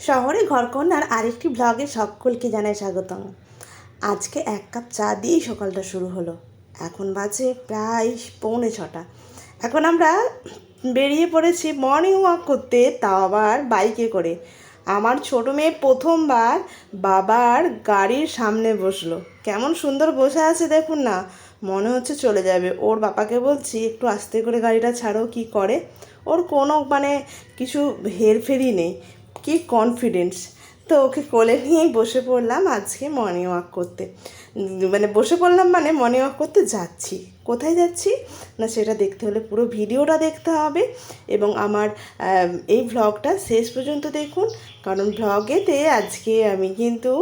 শহরে ঘরকন্নার আরেকটি ব্লগে সকলকে জানাই স্বাগতম। আজকে এক কাপ চা দিয়েই সকালটা শুরু হলো। এখন বাজে প্রায় 6:45। এখন আমরা বেরিয়ে পড়েছি মর্নিং ওয়াক করতে, তাও আবার বাইকে করে। আমার ছোটো মেয়ে প্রথমবার বাবার গাড়ির সামনে বসলো। কেমন সুন্দর বসে আছে দেখুন না, মনে হচ্ছে চলে যাবে। ওর বাবাকে বলছি একটু আস্তে করে গাড়িটা ছাড়ো। কি করে, ওর কোনো কিছু হেরফেরই নেই, কি কনফিডেন্স। তো ওকে কোলে নিয়েই বসে পড়লাম আজকে মর্নিং ওয়াক করতে। বসে পড়লাম মর্নিং ওয়াক করতে যাচ্ছি। কোথায় যাচ্ছি না সেটা দেখতে হলে পুরো ভিডিওটা দেখতে হবে এবং আমার এই ভ্লগটা শেষ পর্যন্ত দেখুন, কারণ ভ্লগেতে আজকে আমি কিন্তু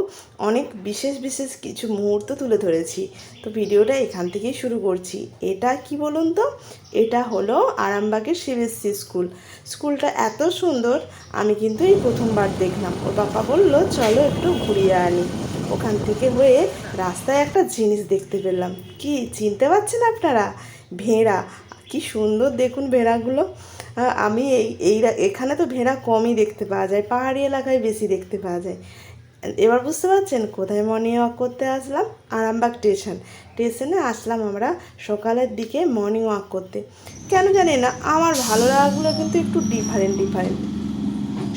অনেক বিশেষ বিশেষ কিছু মুহূর্ত তুলে ধরেছি। তো ভিডিওটা এখান থেকেই শুরু করছি। এটা কি বলুন তো, এটা হলো আরামবাগের সিবিএসসি স্কুলটা এত সুন্দর, আমি কিন্তু এই প্রথমবার দেখলাম। ওর বাবা বললো চলো একটু ঘুরিয়ে আনি। ওখান থেকে হয়ে রাস্তায় একটা জিনিস দেখতে পেলাম। কি চিনতে পারছেন আপনারা? ভেড়া। কি সুন্দর দেখুন ভেড়াগুলো। আমি এখানে তো ভেড়া কমই দেখতে পাওয়া যায়, পাহাড়ি এলাকায় বেশি দেখতে পাওয়া যায়। এবার বুঝতে পারছেন কোথায় মর্নিং ওয়াক করতে আসলাম? আরামবাগ স্টেশনে আসলাম আমরা সকালের দিকে মর্নিং ওয়াক করতে। কেন জানি না আমার ভালো লাগাগুলো কিন্তু একটু ডিফারেন্ট।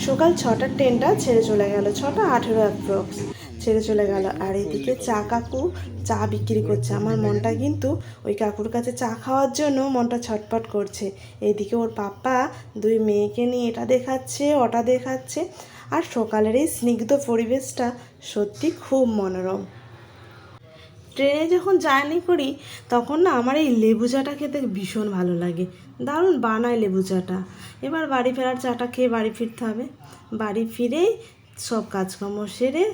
সকাল 6টার ট্রেনটা ছেড়ে চলে গেল, 6:18 অ্যাপ্রক্স ছেড়ে চলে গেল। আর এদিকে কাকু চা বিক্রি করছে। আমার মনটা কিন্তু ওই কাকুর কাছে চা খাওয়ার জন্য মনটা ছটপট করছে। এইদিকে ওর পাপা দুই মেয়েকে নিয়ে এটা দেখাচ্ছে ওটা দেখাচ্ছে। আর সকালের এই স্নিগ্ধ পরিবেশটা সত্যি খুব মনোরম। ট্রেনে যখন জার্নি করি তখন না আমার এই লেবু চাটা খেতে ভীষণ ভালো লাগে। দারুণ বানায় লেবু চাটা। এবার বাড়ি ফেরার চাটা খেয়ে বাড়ি ফিরতে হবে। বাড়ি ফিরেই সব কাজকর্ম সেরে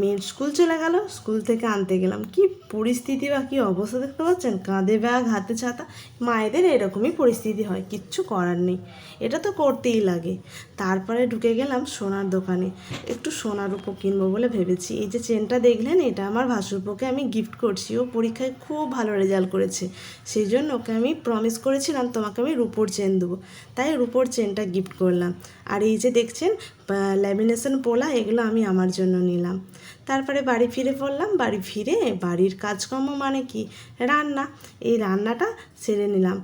মেয়ের স্কুল চলে গেল। স্কুল থেকে আনতে গেলাম, কি পরিস্থিতি বা কী অবস্থা দেখতে পাচ্ছেন, কাঁধে ব্যাগ হাতে ছাতা। মায়েদের এরকমই পরিস্থিতি হয়, কিচ্ছু করার নেই, এটা তো করতেই লাগে। তারপরে ঢুকে গেলাম সোনার দোকানে, একটু সোনার রূপো কিনবো বলে ভেবেছি। এই যে চেনটা দেখলেন, এটা আমার ভাসুরপোকে আমি গিফট করছি। ও পরীক্ষায় খুব ভালো রেজাল্ট করেছে, সেই জন্য ওকে আমি প্রমিস করেছিলাম তোমাকে আমি রূপোর চেন দেবো, তাই রূপোর চেনটা গিফট করলাম। আর এই যে দেখছেন ল্যামিনেশন পোলা, এগুলো আমি আমার জন্য নিলাম। তারপরে বাড়ি ফিরে পড়লাম। বাড়ি ফিরে বাড়ির কাজকর্ম কি রান্না, এই রান্নাটা সেরে নিলাম।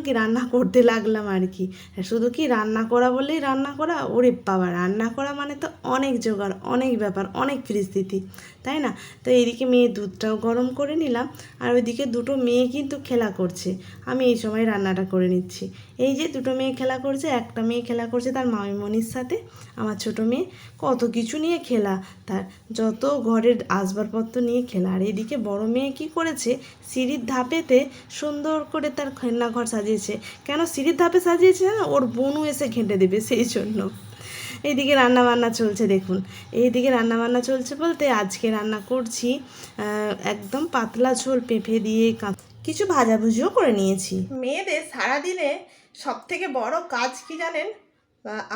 কি রান্না করতে লাগলাম আর কি। শুধু কি রান্না করা বললেই রান্না করা? ওরে বাবা, রান্না করা তো অনেক জোগাড়, অনেক ব্যাপার, অনেক পরিস্থিতি, তাই না? তো এইদিকে মেয়ে দুধটাও গরম করে নিলাম, আর ওইদিকে দুটো মেয়ে কিন্তু খেলা করছে। আমি এই সময় রান্নাটা করে নিচ্ছি। এই যে দুটো মেয়ে খেলা করছে, একটা মেয়ে খেলা করছে তার মামিমণির সাথে। আমার ছোটো মেয়ে কত কিছু নিয়ে খেলা, তার যত ঘরের আসবাবপত্র নিয়ে খেলা। আর এদিকে বড় মেয়ে কি করেছে, সিঁড়ির ধাপেতে সুন্দর করে তার খেলনাঘর সাজিয়েছে। কেন সিঁড়ির ধাপে সাজিয়েছে না, ওর বোনও এসে ঘেঁটে দেবে সেই জন্য। এইদিকে রান্নাবান্না চলছে দেখুন। এইদিকে রান্নাবান্না চলছে বলতে আজকে রান্না করছি একদম পাতলা ঝোল পেঁপে দিয়ে, কিছু ভাজাভুজিও করে নিয়েছি। মেয়েদের সারাদিনে সব থেকে বড় কাজ কি জানেন?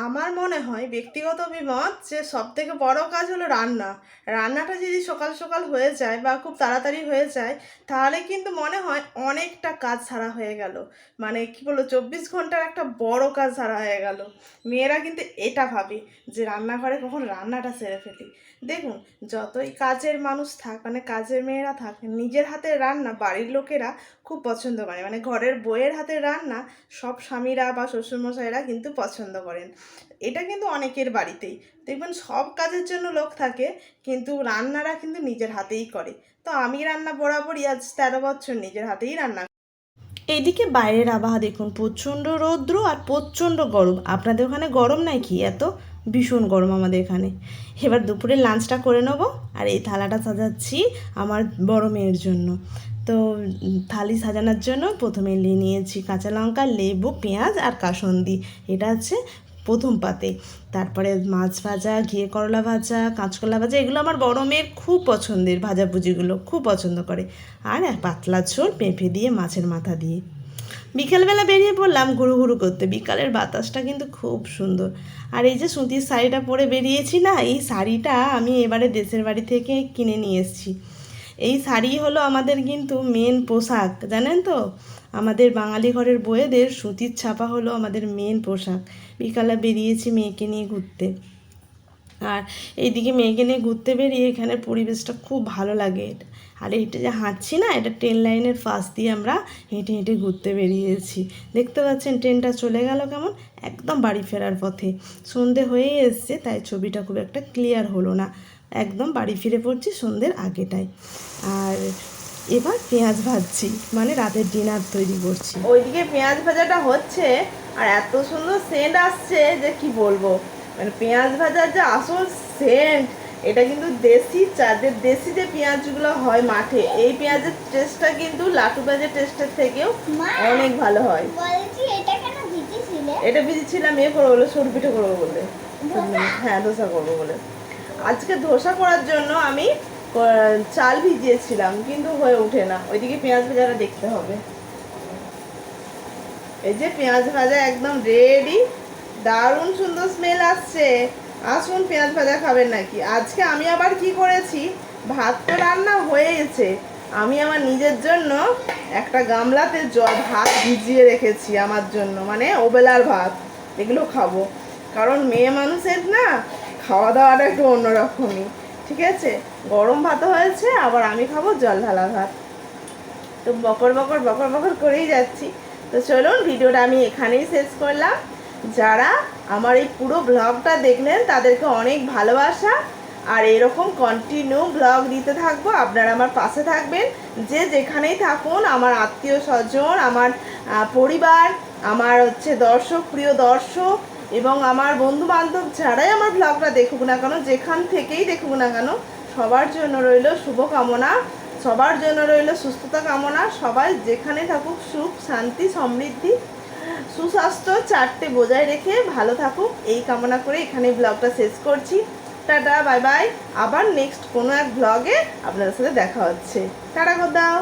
আমার মনে হয় ব্যক্তিগত অভিমত যে সব থেকে বড় কাজ হলো রান্নাটা যদি সকাল সকাল হয়ে যায় বা খুব তাড়াতাড়ি হয়ে যায়, তাহলে কিন্তু মনে হয় অনেকটা কাজ সারা হয়ে গেল। কি বলবো, 24 ঘন্টার একটা বড় কাজ সারা হয়ে গেল। মেয়েরা কিন্তু এটা ভাবে যে রান্নাঘরে কখন রান্নাটা সেরে ফেলি। দেখুন, যতই কাজের মানুষ থাক, কাজের মেয়েরা থাক, নিজের হাতের রান্না বাড়ির লোকেরা খুব পছন্দ করে। ঘরের বউয়ের হাতের রান্না সব স্বামীরা বা শ্বশুরমশাইরা কিন্তু পছন্দ করেন। এটা কিন্তু অনেকের বাড়িতেই দেখবেন, সব কাজের জন্য লোক থাকে কিন্তু রান্নারা কিন্তু নিজের হাতেই করে। তো আমি রান্না বরাবরই আজ 13 বছর নিজের হাতেই রান্না। এইদিকে বাইরের আবহাওয়া দেখুন, প্রচণ্ড রৌদ্র আর প্রচণ্ড গরম। আপনাদের ওখানে গরম নাই কি? এত ভীষণ গরম আমাদের এখানে। এবার দুপুরে লাঞ্চটা করে নেবো। আর এই থালাটা সাজাচ্ছি আমার বড় মেয়ের জন্য। তো থালি সাজানোর জন্য প্রথমে নিয়েছি কাঁচা লঙ্কা, লেবু, পেঁয়াজ আর কাসুন্দি, এটা হচ্ছে প্রথম পাতে। তারপরে মাছ ভাজা, ঘিয়ে করলা ভাজা, কাঁচকলা ভাজা, এগুলো আমার বড় মেয়ের খুব পছন্দের, ভাজাভুজিগুলো খুব পছন্দ করে। আর পাতলা ঝোল পেঁপে দিয়ে, মাছের মাথা দিয়ে। বিকেলবেলা বেরিয়ে পড়লাম ঘুরু করতে। বিকালের বাতাসটা কিন্তু খুব সুন্দর। আর এই যে সুতির শাড়িটা পরে বেরিয়েছি না, এই শাড়িটা আমি এবারে দেশের বাড়ি থেকে কিনে নিয়ে এসেছি। এই শাড়ি হলো আমাদের কিন্তু মেন পোশাক, জানেন তো? আমাদের বাঙালি ঘরের বউয়েদের সুতির ছাপা হলো আমাদের মেন পোশাক। বিকালে বেরিয়েছি মেয়েকে নিয়ে ঘুরতে। আর এইদিকে মেয়েকে নিয়ে ঘুরতে বেরিয়ে এখানে পরিবেশটা খুব ভালো লাগে। আর এইটা যে হাঁটছি না, এটা ট্রেন লাইনের পাশ দিয়ে আমরা হেঁটে হেঁটে ঘুরতে বেরিয়েছি। দেখতে পাচ্ছেন ট্রেনটা চলে গেল কেমন, একদম বাড়ি ফেরার পথে। সন্ধে হয়ে এসছে, তাই ছবিটা খুব একটা ক্লিয়ার হলো না। একদম বাড়ি ফিরে পড়ছি সন্ধ্যের আগেটায়। আর এবার পেঁয়াজ ভাজছি, মানে রাতের ডিনার তৈরি করছি। ওইদিকে পেঁয়াজ ভাজাটা হচ্ছে, আর এত সুন্দর সেন্ট আসছে যে কি বলবো। মানে পেঁয়াজ ভাজার যে আসল সেন্ট, এটা কিন্তু দেশি যে পেঁয়াজগুলো হয় মাঠে, এই পেঁয়াজের টেস্টটা কিন্তু লাটু পেঁয়াজের টেস্টের থেকেও অনেক ভালো হয়। এটা ভিজেছিলাম করবো বলে, সরু পিঠে করবো বলে। হ্যাঁ, ধোসা করবো বলে। আজকে ধোসা করার জন্য আমি চাল ভিজিয়েছিলাম, কিন্তু হয়ে ওঠে না। ওইদিকে পেঁয়াজ ভাজাটা দেখতে হবে। এই যে পেঁয়াজ ভাজা একদম রেডি, দারুণ সুন্দর স্মেল আসছে। আসুন পেঁয়াজ ভাজা খাবেন নাকি? আজকে আমি আবার কি করেছি, ভাত তো রান্না হয়ে গেছে, আমি আমার নিজের জন্য একটা গামলাতে ভাত ভিজিয়ে রেখেছি আমার জন্য, মানে ওবেলার ভাত। এগুলো খাবো, কারণ মেয়ে মানুষের না খাওয়া দাওয়াটা একটু অন্যরকমই। ঠিক আছে, গরম ভাতও হয়েছে, আবার আমি খাবো জল ঢালা ভাত। তো বকর বকর বকর বকর করেই যাচ্ছি। তো চলুন, ভিডিওটা আমি এখানেই শেষ করলাম। যারা আমার এই পুরো ব্লগটা দেখলেন তাদেরকে অনেক ভালোবাসা। আর এরকম কন্টিনিউ ব্লগ দিতে থাকবো, আপনারা আমার পাশে থাকবেন। যে যেখানেই থাকুন, আমার আত্মীয় স্বজন, আমার পরিবার, আমার প্রিয় দর্শক এবং আমার বন্ধু বান্ধব, যারাই আমার ব্লগটা দেখুক না কেন, যেখান থেকেই দেখুক না কেন, সবার জন্য রইল শুভকামনা, সবার জন্য রইল সুস্থতা কামনা। সবাই যেখানে থাকুক সুখ শান্তি সমৃদ্ধি সুস্বাস্থ্য চারটে বজায় রেখে ভালো থাকুক, এই কামনা করে এখানে ব্লগটা শেষ করছি। Tata, bye bye. আবার নেক্সট কোনো এক ব্লগে আপনাদের সাথে দেখা হচ্ছে। টাটা, করে দাও।